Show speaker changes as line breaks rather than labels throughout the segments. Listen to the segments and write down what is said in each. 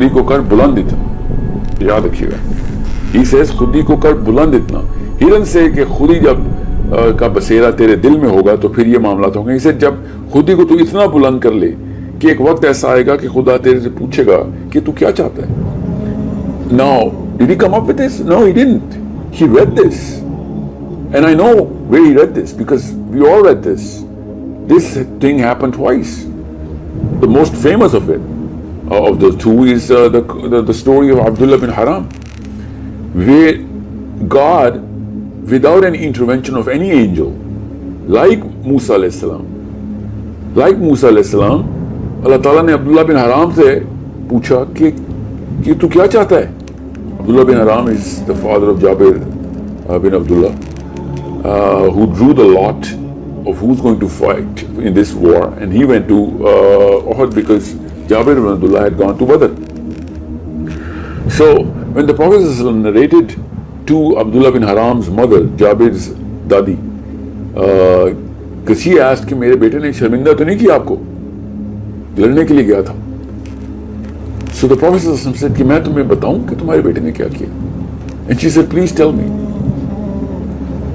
خودی کو کر بلند اتنا. یاد رکھیے گا, he says خودی کو کر بلند اتنا. he doesn't say کہ خودی جب کا بسیرا تیرے دل میں ہوگا تو پھر یہ معاملات ہوں گے. اسے جب خودی کو تو اتنا بلند کر لے کہ ایک وقت ایسا آئے گا کہ خدا تیرے سے پوچھے گا کہ تو کیا چاہتا ہے. Now, did he come up with this? No, he didn't. He read this. And I know where he read this because we all read this. This thing happened twice. The most famous of it, of those two, is the story of Abdullah bin Haram, where God, without any intervention of any angel, like Musa alayhi salam, اللہ تعالیٰ نے عبداللہ بن حرام سے پوچھا کہ تو کیا چاہتا ہے. عبداللہ بن حرام is the father of Jabir bin Abdullah, who drew the lot of who's going to fight in this war, and he went to Uhud because Jabir bin Abdullah had gone to Badr. So when the Prophet ﷺ narrated to Abdullah bin Haram's mother, Jabir's dadi, because she asked کہ میرے بیٹے نے شرمندہ تو نہیں کیا آپ کو, لڑنے کے لیے گیا تھا. So the Prophet ﷺ said کہ میں تمہیں بتاؤں کہ تمہارے بیٹے نے کیا کیا. And she said, please tell me.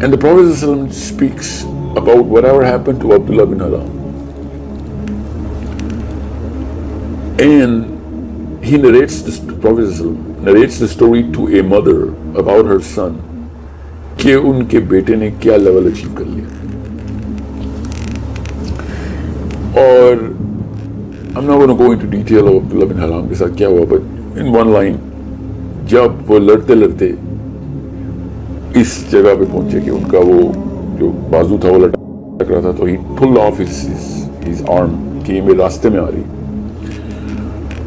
And the Prophet ﷺ speaks about whatever happened to Abdullah bin Haram. And he narrates, the Prophet ﷺ narrates the story to a mother about her son کہ ان کے بیٹے نے کیا level achieve کر لیا. اور I'm not going to go into detail of Abdullah bin Haram کے ساتھ کیا ہوا, but in one line, جب وہ لڑتے لڑتے اس جگہ پہ پہنچے کہ ان کا وہ جو بازو تھا وہ لٹک رہا تھا, تو he pulled off his arm کہ یہ میرے راستے میں آ رہی.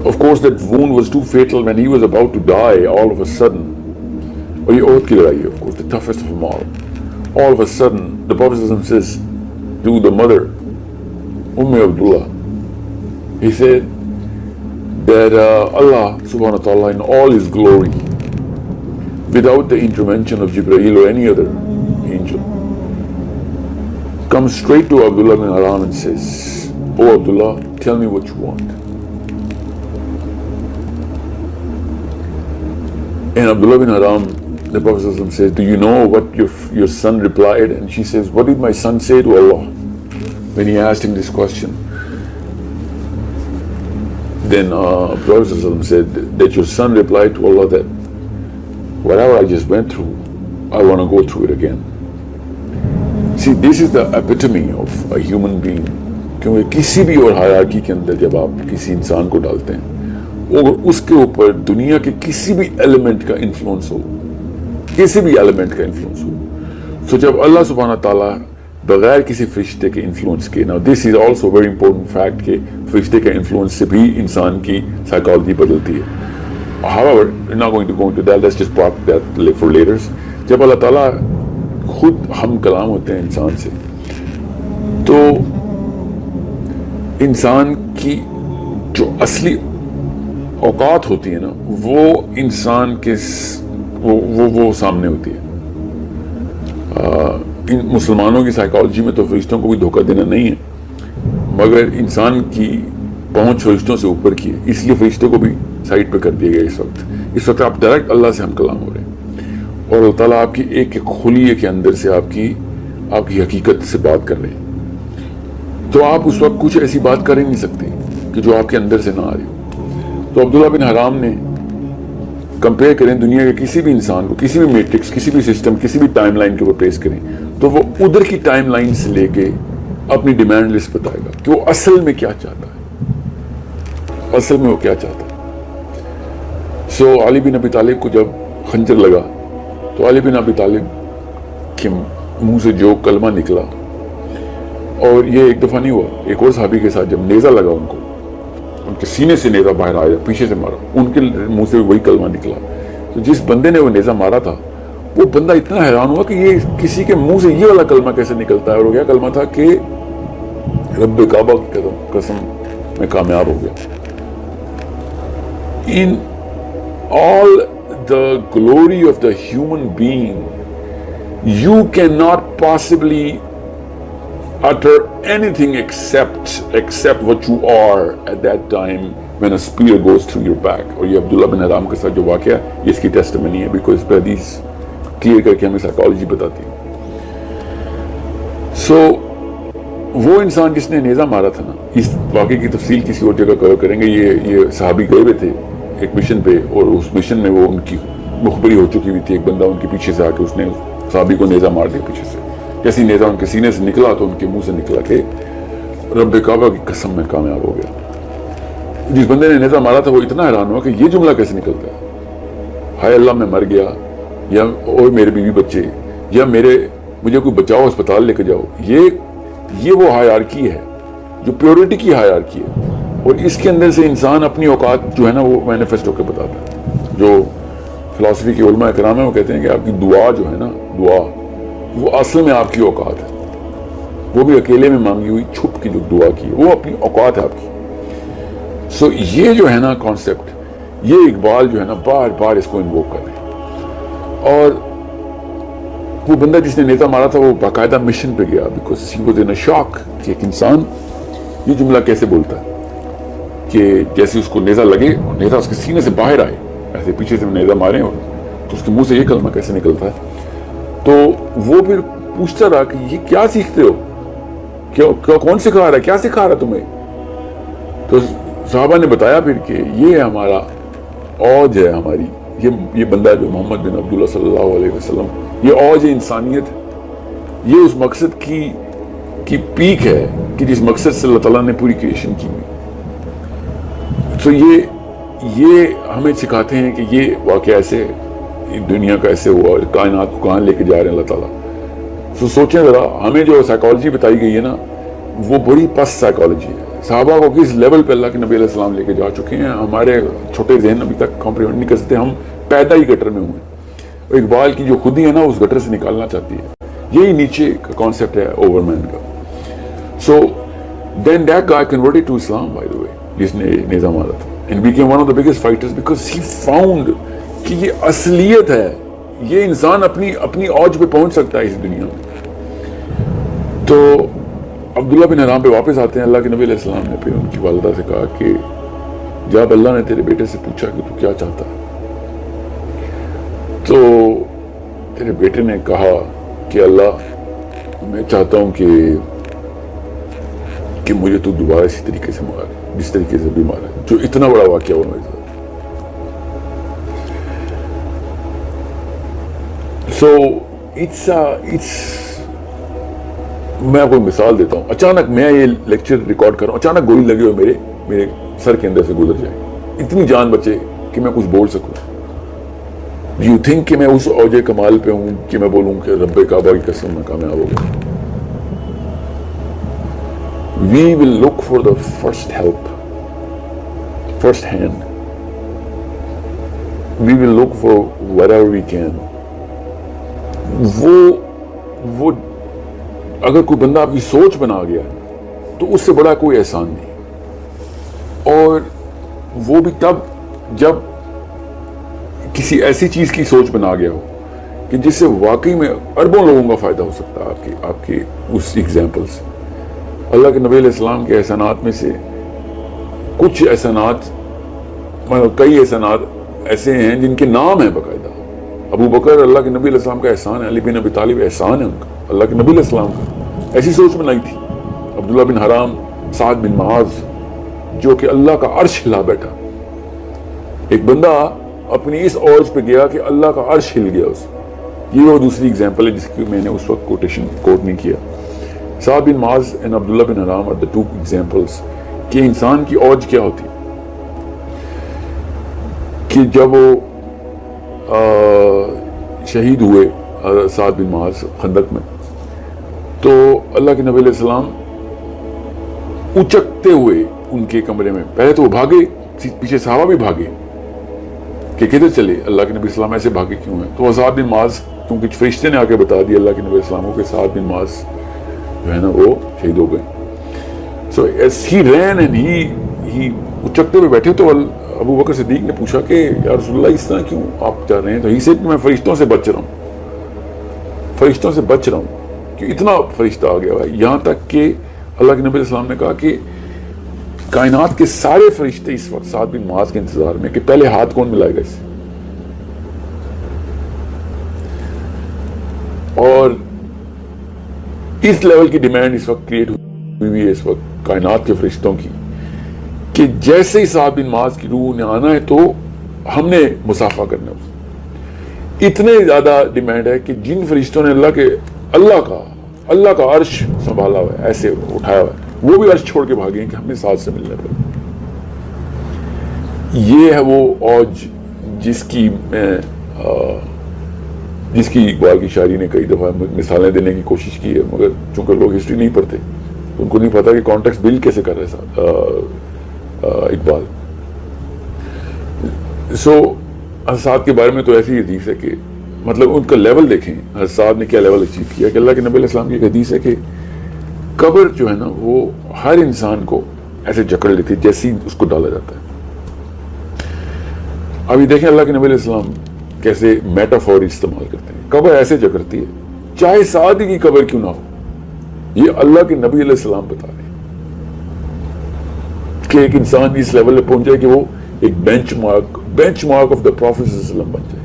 Of course that wound was too fatal when he was about to die all of a sudden. اور یہ عہد کی لڑائی ہے, of course, the toughest of them all of a sudden the Prophet says to the mother, Abdullah, he said that Allah subhanahu wa ta'ala in all his glory, without the intervention of Jibreel or any other angel, comes straight to Abdullah bin Haram and says, oh Abdullah, tell me what you want. And Abdullah bin Haram, the Prophet says, do you know what your son replied? And she says, what did my son say to Allah when he asked him this question? Then Prophet said that your son replied to Allah that whatever I just went through, I want to go through it again. See, this is the epitome of a human being. کیونکہ کسی بھی اور hierarchy کے اندر جب آپ کسی انسان کو ڈالتے ہیں اور اس کے اوپر دنیا کے کسی بھی ایلیمنٹ کا انفلوئنس ہو, کسی بھی ایلیمنٹ کا انفلوئنس ہو, تو جب اللہ سبحانہ تعالیٰ بغیر کسی فرشتے کے انفلوئنس کے, now this is also very important fact کہ فرشتے کے انفلوئنس سے بھی انسان کی سائیکالوجی بدلتی ہے. However, we're not going to go into that, let's just park that for later. جب اللہ تعالیٰ خود ہم کلام ہوتے ہیں انسان سے, تو انسان کی جو اصلی اوقات ہوتی ہے نا, وہ انسان کے وہ سامنے ہوتی ہے. ان مسلمانوں کی سائیکالوجی میں تو فرشتوں کو بھی دھوکہ دینا نہیں ہے, مگر انسان کی پہنچ فرشتوں سے اوپر کی ہے, اس لیے فرشتوں کو بھی سائڈ پہ کر دیا گیا. اس وقت آپ ڈائریکٹ اللہ سے ہم کلام ہو رہے ہیں, اور اللہ تعالیٰ آپ کی ایک ایک خلیے کے اندر سے آپ کی حقیقت سے بات کر رہے ہیں. تو آپ اس وقت کچھ ایسی بات کر ہی نہیں سکتے کہ جو آپ کے اندر سے نہ آ رہی ہو. تو عبداللہ بن حرام نے کمپیئر کریں دنیا کے کسی بھی انسان کو, کسی بھی میٹرکس, کسی بھی سسٹم, کسی بھی ٹائم لائن کے اوپر پیش کریں, تو وہ ادھر کی ٹائم لائن سے لے کے اپنی ڈیمانڈ لسٹ بتائے گا کہ وہ اصل میں کیا چاہتا ہے, اصل میں وہ کیا چاہتا ہے. سو علی بن ابی طالب کو جب خنجر لگا تو علی بن ابی طالب کے منہ سے جو کلمہ نکلا, اور یہ ایک دفعہ نہیں ہوا, ایک اور صحابی کے ساتھ جب نیزہ لگا ان کو, ان کے سینے سے نیزہ باہر آیا, پیچھے سے مارا, ان کے منہ سے وہی کلمہ نکلا. تو جس بندے نے وہ نیزہ مارا تھا وہ بندہ اتنا حیران ہوا کہ یہ کسی کے منہ سے یہ والا کلمہ کیسے نکلتا ہے, اور وہ کیا کلمہ تھا کہ رب کعبہ کی قسم میں کامیاب ہو گیا. In all the glory of the human being, you cannot possibly utter anything except what you are at that time when a spear goes through your back. اور یہ عبداللہ بن حرام کے ساتھ جو واقعہ یہ اس کی ٹیسٹمنی ہے, بیکاز اس پہ حدیث کلیئر کر کے ہمیں سائیکالوجی بتاتی ہے. سو وہ انسان جس نے نیزہ مارا تھا نا, اس واقعے کی تفصیل کسی اور جگہ کور کریں گے. یہ صحابی گئے ہوئے تھے ایک مشن پہ, اور اس مشن میں وہ ان کی مخبری ہو چکی ہوئی تھی. ایک بندہ ان کے پیچھے سے آ کے اس نے صحابی کو نیزہ مار دیا پیچھے سے. جیسے نیزہ ان کے سینے سے نکلا تو ان کے منہ سے نکلا کہ رب کعبہ کی قسم میں کامیاب ہو گیا. جس بندے نے نیزہ مارا تھا وہ اتنا حیران ہوا کہ یہ جملہ کیسے نکلتا ہے, ہائے اللہ میں مر گیا, یا اور میرے بیوی بچے, یا مجھے کوئی بچاؤ اسپتال لے کے جاؤ. یہ وہ ہائرارکی ہے جو پیورٹی کی ہائرارکی ہے, اور اس کے اندر سے انسان اپنی اوقات جو ہے نا وہ مینیفیسٹ ہو کے بتاتا ہے. جو فلاسفی کے علماء کرام ہیں وہ کہتے ہیں کہ آپ کی دعا جو ہے نا, دعا وہ اصل میں آپ کی اوقات ہے. وہ بھی اکیلے میں مانگی ہوئی چھپ کی جو دعا کی ہے وہ اپنی اوقات ہے آپ کی. سو یہ جو ہے نا کانسیپٹ, یہ اقبال جو ہے نا بار بار اس کو انووک کر رہے ہیں. اور وہ بندہ جس نے نیزہ مارا تھا وہ باقاعدہ مشن پہ گیا, بیکاز ہی واز ان اے شاک کہ ایک انسان یہ جملہ کیسے بولتا ہے کہ جیسے اس کو نیزہ لگے, نیزہ اس کے سینے سے باہر آئے, ایسے پیچھے سے نیزہ مارے اور تو اس کے منہ سے یہ کلمہ کیسے نکلتا ہے. تو وہ پھر پوچھتا رہا کہ یہ کیا سیکھتے ہو, کون سکھا رہا ہے, کیا سکھا رہا تمہیں. تو صحابہ نے بتایا پھر کہ یہ ہمارا اوج ہے, ہماری یہ بندہ جو محمد بن عبداللہ صلی اللہ علیہ وسلم, یہ اوج انسانیت ہے, یہ اس مقصد کی پیک ہے کہ جس مقصد سے اللہ تعالیٰ نے پوری کریشن کی ہوئی. تو یہ ہمیں سکھاتے ہیں کہ یہ واقعہ ایسے دنیا کا ایسے ہوا, کائنات کو کہاں لے کے جا رہے ہیں اللہ تعالیٰ. تو سوچیں ذرا, ہمیں جو سائیکالوجی بتائی گئی ہے نا وہ بڑی پست سائیکالوجی ہے. صحابہ کو کس لیول پہ اللہ کے نبی علیہ السلام لے کے جا چکے ہیں, ہمارے چھوٹے ذہن ابھی تک کمپریہنڈ نہیں کر سکتے. ہم پیدا ہی گٹر میں ہوئے, اور اقبال کی جو خودی ہے نا اس گٹر سے نکالنا چاہتی ہے. یہی نیچے کا کانسیپٹ ہے اوور مین کا. So then that guy converted to Islam by the way, جس نے نیزہ مارا تھا, and became one of the biggest fighters because he found کہ یہ اصلیت ہے, یہ انسان اپنی اوج پہ پہنچ سکتا ہے اس دنیا میں. تو عبداللہ بن حرام پہ واپس آتے ہیں. اللہ کے نبی علیہ السلام نے پھر ان کی والدہ سے کہا کہ جب اللہ نے تیرے بیٹے سے پوچھا کہ تو کیا چاہتا ہے, تو تیرے بیٹے نے کہا کہ اللہ میں چاہتا ہوں کہ مجھے تو دوبارہ اسی طریقے سے مارے جس طریقے سے بھی مارا, جو اتنا بڑا واقعہ ہوا میرے ساتھ. سو میں آپ کو مثال دیتا ہوں. اچانک میں یہ لیکچر ریکارڈ کر رہا ہوں, اچانک گولی لگے ہوئے میرے سر کے اندر سے گزر جائے, اتنی جان بچے کہ میں کچھ بول سکوں. Do you think کہ میں اس اوج کمال پہ ہوں کہ میں بولوں کہ رب کعبہ کی قسم میں کامیاب ہو گیا. We will look for the first help, first hand. We will look for whatever we can. وہ اگر کوئی بندہ آپ کی سوچ بنا گیا تو اس سے بڑا کوئی احسان نہیں. اور وہ بھی تب جب کسی ایسی چیز کی سوچ بنا گیا ہو کہ جس سے واقعی میں اربوں لوگوں کا فائدہ ہو سکتا ہے آپ کی اس ایگزامپل سے. اللہ کے نبی علیہ السلام کے احسانات میں سے کچھ احسانات, کئی احسانات ایسے ہیں جن کے نام ہیں باقاعدہ. ابو بکر اللہ کے نبی علیہ السلام کا احسان ہے, علی بن ابی طالب احسان ہے ان کا اللہ کے نبی علیہ السلام کا. ایسی سوچ میں نہیں تھی. عبداللہ بن حرام, سعد بن معاذ, جو کہ اللہ کا عرش ہلا بیٹھا. ایک بندہ اپنی اس اوج پہ گیا کہ اللہ کا عرش ہل گیا اس. یہ وہ دوسری ایگزامپل ہے جس کی میں نے اس وقت کوٹ نہیں کیا. سعد بن معاذ and عبداللہ بن حرام are the two examples کہ انسان کی اوج کیا ہوتی. کہ جب وہ شہید ہوئے سعد بن معاذ خندق میں, تو اللہ کے نبی علیہ السلام اچکتے ہوئے ان کے کمرے میں, پہلے تو وہ بھاگے, پیچھے صحابہ بھی بھاگے کہ کدھر چلے, اللہ کے نبی السلام ایسے بھاگے کیوں ہیں. تو سعد بن معاذ, کیونکہ فرشتے نے آ کے بتا دیا اللہ کے نبی السلام کو کہ سعد بن معاذ جو ہے نا وہ شہید ہو گئے. So as he rain and he اچکتے ہوئے بیٹھے, تو ابو بکر صدیق نے پوچھا کہ یا رسول اللہ اس طرح کیوں آپ چاہ رہے ہیں. تو ہی سے میں فرشتوں سے بچ رہا ہوں, فرشتوں سے بچ رہا ہوں, کہ اتنا فرشتہ آ گیا ہے. یہاں تک کہ اللہ کے نبی علیہ السلام نے کہا کہ کائنات کے سارے فرشتے اس وقت سعد بن معاذ کے انتظار میں کہ پہلے ہاتھ کون ملائے گا اسے. اور اس لیول کی ڈیمانڈ اس وقت کریٹ ہوئی ہے اس وقت کائنات کے فرشتوں کی کہ جیسے ہی سعد بن معاذ کی روح نے آنا ہے تو ہم نے مسافہ کرنا ہے. اتنے زیادہ ڈیمانڈ ہے کہ جن فرشتوں نے اللہ کا عرش سنبھالا ہوا ہے, ایسے اٹھایا ہوا ہے, وہ بھی عرش چھوڑ کے بھاگے ہیں کہ ہمیں ساتھ سے ملنے پر. یہ ہے وہ اوج جس کی اقبال کی شاعری نے کئی دفعہ مثالیں دینے کی کوشش کی ہے, مگر چونکہ لوگ ہسٹری نہیں پڑھتے ان کو نہیں پتا کہ کانٹیکسٹ بلڈ کیسے کر رہے اقبال. سو حضرت کے بارے میں تو ایسی حدیث ہے کہ مطلب ان کا لیول دیکھیں, حضرت نے کیا لیول اچیو کیا کہ اللہ کے نبی علیہ السلام کی ایک حدیث ہے کہ قبر جو ہے نا وہ ہر انسان کو ایسے جکڑ لیتی ہے جیسی اس کو ڈالا جاتا ہے. ابھی دیکھیں اللہ کے نبی علیہ السلام کیسے میٹافور استعمال کرتے ہیں. قبر ایسے جکڑتی ہے چاہے سعد کی قبر کیوں نہ ہو. یہ اللہ کے نبی علیہ السلام بتا رہے ہیں کہ ایک انسان اس لیول پہ پہنچ جائے کہ وہ ایک benchmark of the prophet صلی اللہ علیہ وسلم بن جائے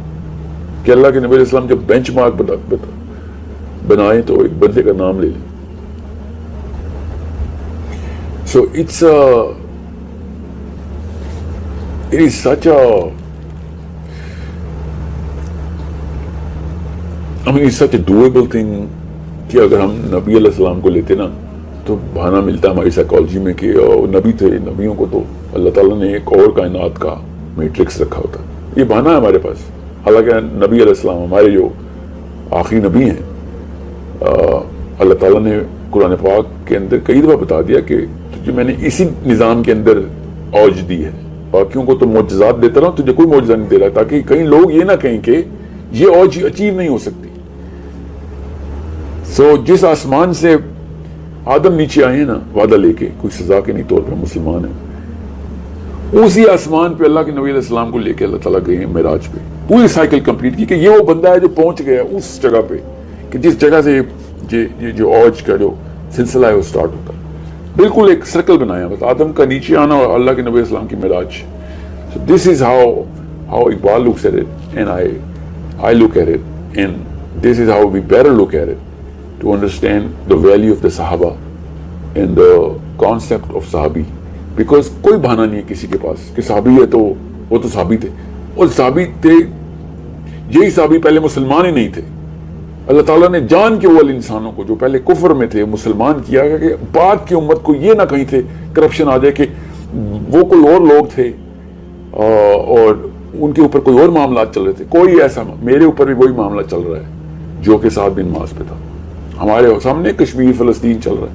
کہ اللہ کے نبی علیہ السلام جب بینچ مارک بنائیں تو ایک بندے کا نام لے لیں. سو it is such a doable thing کہ اگر ہم نبی علیہ السلام کو لیتے نا تو بہانہ ملتا ہے ہماری سائیکالوجی میں کہ نبی تھے, نبیوں کو تو اللہ تعالیٰ نے ایک اور کائنات کا میٹرکس رکھا ہوتا. یہ بہانہ ہے ہمارے پاس. حالانکہ نبی علیہ السلام ہمارے جو آخری نبی ہیں, اللہ تعالیٰ نے قرآن پاک کے اندر کئی دفعہ بتا دیا کہ تجھے میں نے اسی نظام کے اندر اوج دی ہے, باقیوں کو تو معجزات دیتا رہا, تجھے کوئی معجزہ نہیں دے رہا, تاکہ کئی لوگ یہ نہ کہیں کہ یہ اوج اچیو نہیں ہو سکتی. سو جس آسمان سے آدم نیچے آئے ہیں نا وعدہ لے کے, کوئی سزا کے نہیں طور پر مسلمان ہیں, اسی آسمان پہ اللہ کے نبی علیہ السلام کو لے کے اللہ تعالیٰ گئے ہیں معراج پہ, پوری سائیکل کمپلیٹ کی کہ یہ وہ بندہ ہے جو پہنچ گیا اس جگہ پہ کہ جس جگہ سے یہ جو اوج کا جو سلسلہ ہے وہ سٹارٹ ہوتا ہے. بالکل ایک سرکل بنایا, بس آدم کا نیچے آنا اور اللہ کے نبی علیہ السلام کی معراج. So this is how Iqbal looks at it and I look at it, and this is how we better look at it to understand the value of the Sahaba and the concept of Sahabi. Because کوئی بہانہ نہیں ہے کسی کے پاس کہ صحابی ہے تو وہ تو صحابی تھے, اور صحابی تھے یہی صحابی پہلے مسلمان ہی نہیں تھے. اللہ تعالیٰ نے جان کے وہ انسانوں کو جو پہلے کفر میں تھے مسلمان کیا گیا کہ بعد کی امت کو یہ نہ کہیں تھے کرپشن آ جائے کہ وہ کوئی اور لوگ تھے اور ان کے اوپر کوئی اور معاملات چل رہے تھے. کوئی ایسا, میرے اوپر بھی وہی معاملہ چل رہا ہے جو کہ سعد بن معاذ پہ تھا. ہمارے سامنے کشمیر فلسطین چل رہا ہے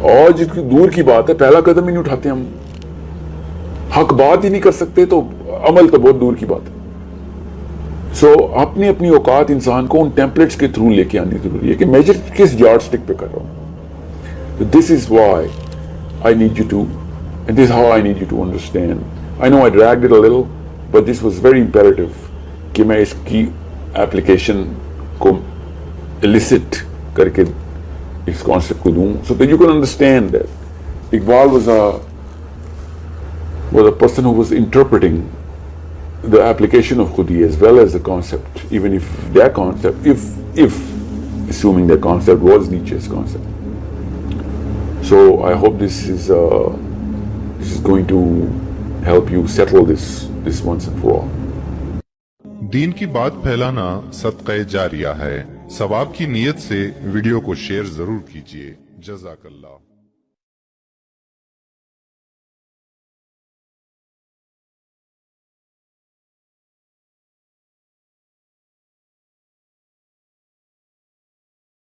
اور جس کی دور کی بات ہے, پہلا قدم ہی نہیں اٹھاتے ہم, حق بات ہی نہیں کر سکتے تو عمل تو بہت دور کی بات ہے. سو اپنی اپنی اوقات انسان کو ان ٹیمپلیٹس کے تھرو لے کے آنی ضروری ہے کہ میجر کس یارڈ سٹک پہ کر رہا ہوں. This is why I need you to, and this how I need you to understand. I know I dragged it a little bit this was very imperative کہ میں اس کی ایپلیکیشن کو elicit کر کے اس کانسیپٹ کو دوں, so that you can understand that Iqbal was a person who was interpreting the application of Khudi as well as the concept, even if that concept, if assuming that concept was Nietzsche's concept. So I hope this is going to help you settle this once and for all.
دین کی بات پھیلانا صدقہ جاریہ ہے. ثواب کی نیت سے ویڈیو کو شیئر ضرور کیجیے. جزاک اللہ.